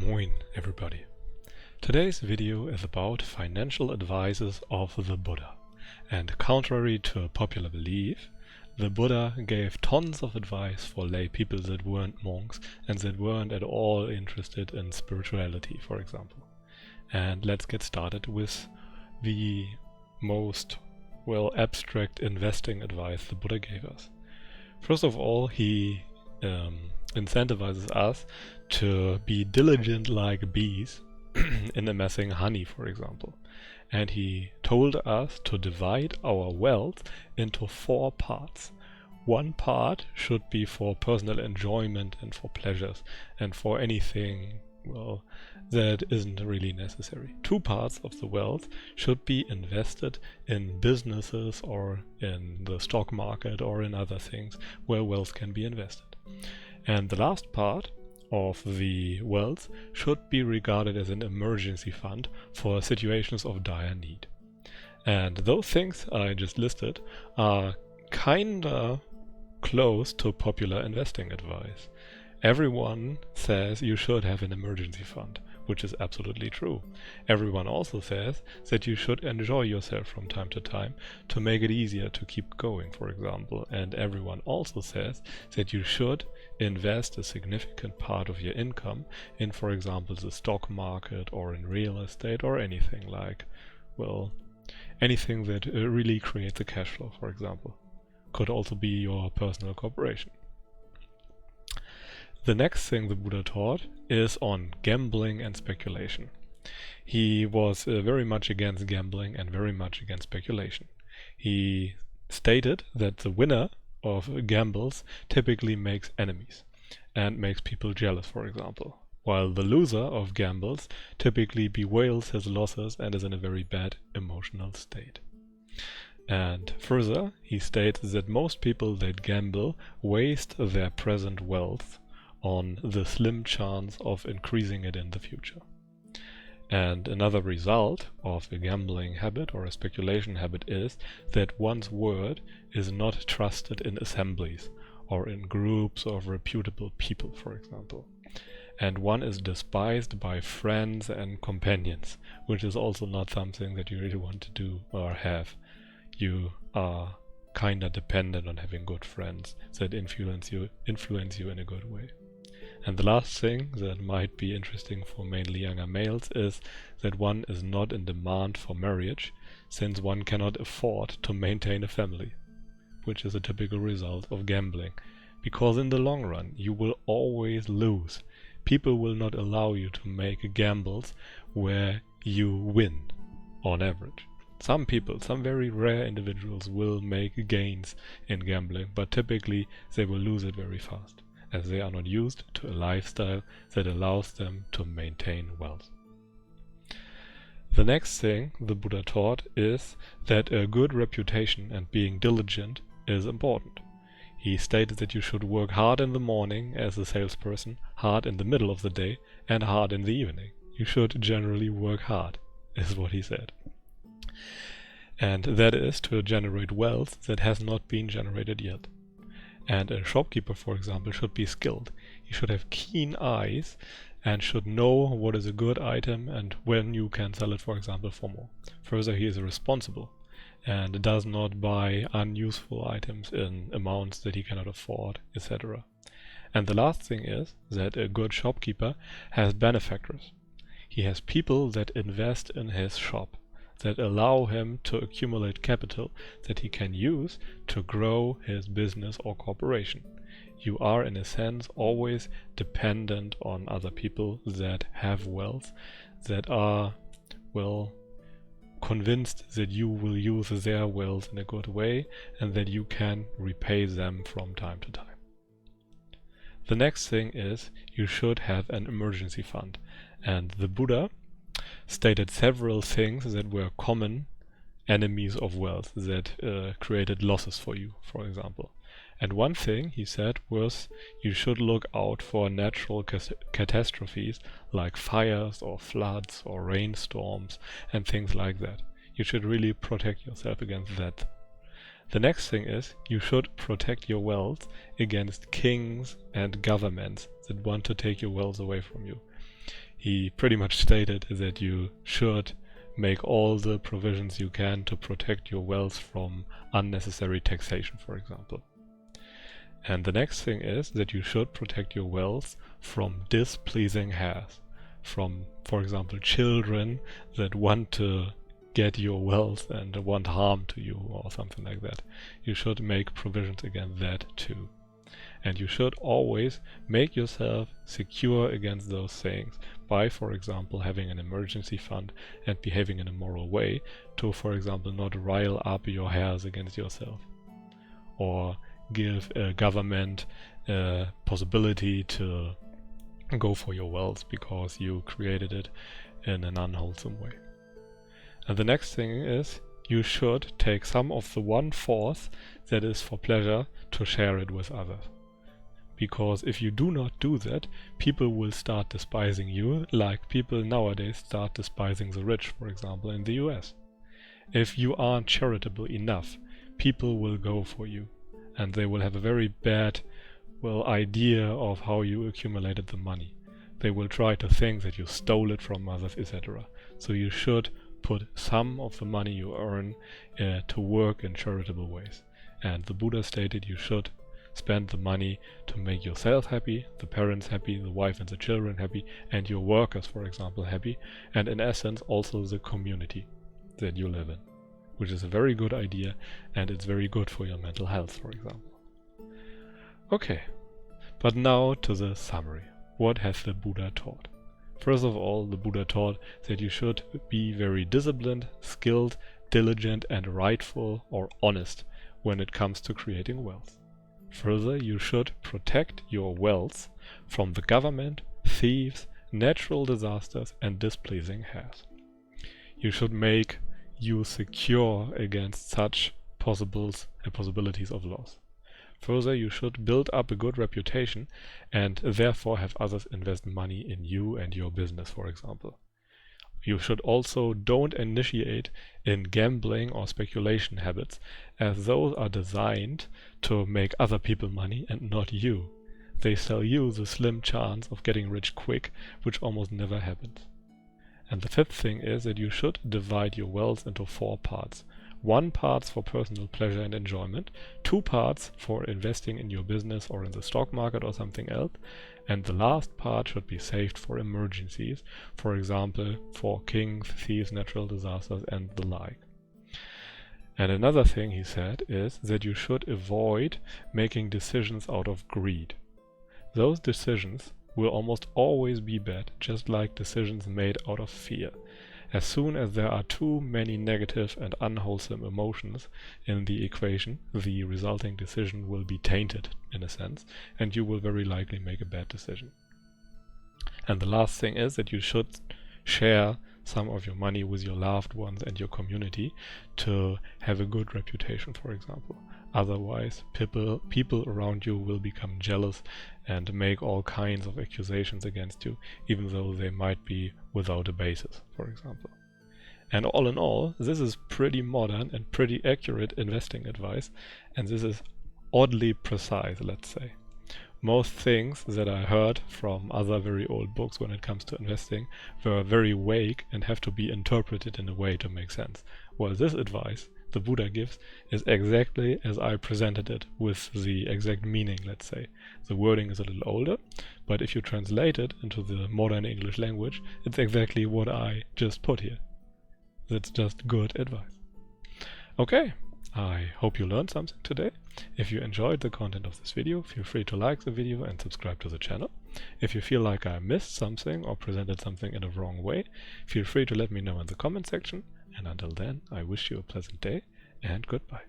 Moin everybody. Today's video is about financial advices of the Buddha. And contrary to popular belief, the Buddha gave tons of advice for lay people that weren't monks and that weren't at all interested in spirituality, for example. And let's get started with the most, abstract investing advice the Buddha gave us. First of all, he incentivizes us to be diligent like bees in amassing honey, for example. And he told us to divide our wealth into 4 parts. One part should be for personal enjoyment and for pleasures and for anything, that isn't really necessary. 2 parts of the wealth should be invested in businesses or in the stock market or in other things where wealth can be invested. And the last part of the wealth should be regarded as an emergency fund for situations of dire need. And those things I just listed are kinda close to popular investing advice. Everyone says you should have an emergency fund, which is absolutely true. Everyone also says that you should enjoy yourself from time to time to make it easier to keep going, for example. And everyone also says that you should invest a significant part of your income in, for example, the stock market or in real estate or anything like, anything that really creates a cash flow, for example. Could also be your personal corporation. The next thing the Buddha taught is on gambling and speculation. He was very much against gambling and very much against speculation. He stated that the winner of gambles typically makes enemies and makes people jealous, for example, while the loser of gambles typically bewails his losses and is in a very bad emotional state. And further, he states that most people that gamble waste their present wealth on the slim chance of increasing it in the future. And another result of a gambling habit or a speculation habit is that one's word is not trusted in assemblies or in groups of reputable people, for example. And one is despised by friends and companions, which is also not something that you really want to do or have. You are kinda dependent on having good friends that influence you in a good way. And the last thing that might be interesting for mainly younger males is that one is not in demand for marriage, since one cannot afford to maintain a family, which is a typical result of gambling. Because in the long run, you will always lose. People will not allow you to make gambles where you win, on average. Some people, some very rare individuals will make gains in gambling, but typically they will lose it very fast, as they are not used to a lifestyle that allows them to maintain wealth. The next thing the Buddha taught is that a good reputation and being diligent is important. He stated that you should work hard in the morning as a salesperson, hard in the middle of the day, and hard in the evening. You should generally work hard, is what he said. And that is to generate wealth that has not been generated yet. And a shopkeeper, for example, should be skilled. He should have keen eyes and should know what is a good item and when you can sell it, for example, for more. Further, he is responsible and does not buy unuseful items in amounts that he cannot afford, etc. And the last thing is that a good shopkeeper has benefactors. He has people that invest in his shop, that allow him to accumulate capital that he can use to grow his business or corporation. You are, in a sense, always dependent on other people that have wealth, that are, convinced that you will use their wealth in a good way and that you can repay them from time to time. The next thing is you should have an emergency fund. And the Buddha stated several things that were common enemies of wealth that created losses for you, for example. And one thing he said was you should look out for natural catastrophes like fires or floods or rainstorms and things like that. You should really protect yourself against that. The next thing is you should protect your wealth against kings and governments that want to take your wealth away from you. he pretty much stated that you should make all the provisions you can to protect your wealth from unnecessary taxation, for example. And the next thing is that you should protect your wealth from displeasing heirs, from, for example, children that want to get your wealth and want harm to you or something like that. You should make provisions against that too. And you should always make yourself secure against those things by, for example, having an emergency fund and behaving in a moral way to, for example, not rile up your heirs against yourself, or give a government a possibility to go for your wealth because you created it in an unwholesome way. And the next thing is you should take some of the 1/4 that is for pleasure to share it with others. Because if you do not do that, people will start despising you, like people nowadays start despising the rich, for example, in the US. If you aren't charitable enough, people will go for you, and they will have a very bad, idea of how you accumulated the money. They will try to think that you stole it from others, etc. So you should put some of the money you earn to work in charitable ways. And the Buddha stated you should spend the money to make yourself happy, the parents happy, the wife and the children happy, and your workers, for example, happy, and in essence also the community that you live in, which is a very good idea, and it's very good for your mental health, for example. Okay, but now to the summary. What has the Buddha taught? First of all, the Buddha taught that you should be very disciplined, skilled, diligent, and rightful or honest when it comes to creating wealth. Further, you should protect your wealth from the government, thieves, natural disasters, and displeasing heirs. You should make you secure against such possibilities of loss. Further, you should build up a good reputation and therefore have others invest money in you and your business, for example. You should also don't initiate in gambling or speculation habits, as those are designed to make other people money and not you. They sell you the slim chance of getting rich quick, which almost never happens. And the fifth thing is that you should divide your wealth into 4 parts. 1 part for personal pleasure and enjoyment, 2 parts for investing in your business or in the stock market or something else, and the last part should be saved for emergencies, for example, for kings, thieves, natural disasters, and the like. And another thing he said is that you should avoid making decisions out of greed. Those decisions will almost always be bad, just like decisions made out of fear. As soon as there are too many negative and unwholesome emotions in the equation, the resulting decision will be tainted, in a sense, and you will very likely make a bad decision. And the last thing is that you should share some of your money with your loved ones and your community to have a good reputation, for example. Otherwise, people around you will become jealous and make all kinds of accusations against you, even though they might be without a basis, for example. And all in all, this is pretty modern and pretty accurate investing advice, and this is oddly precise, let's say. Most things that I heard from other very old books when it comes to investing were very vague and have to be interpreted in a way to make sense. While this advice the Buddha gives is exactly as I presented it, with the exact meaning, let's say. The wording is a little older, but if you translate it into the modern English language, it's exactly what I just put here. That's just good advice. Okay, I hope you learned something today. If you enjoyed the content of this video, feel free to like the video and subscribe to the channel. If you feel like I missed something or presented something in a wrong way, feel free to let me know in the comment section. And until then, I wish you a pleasant day and goodbye.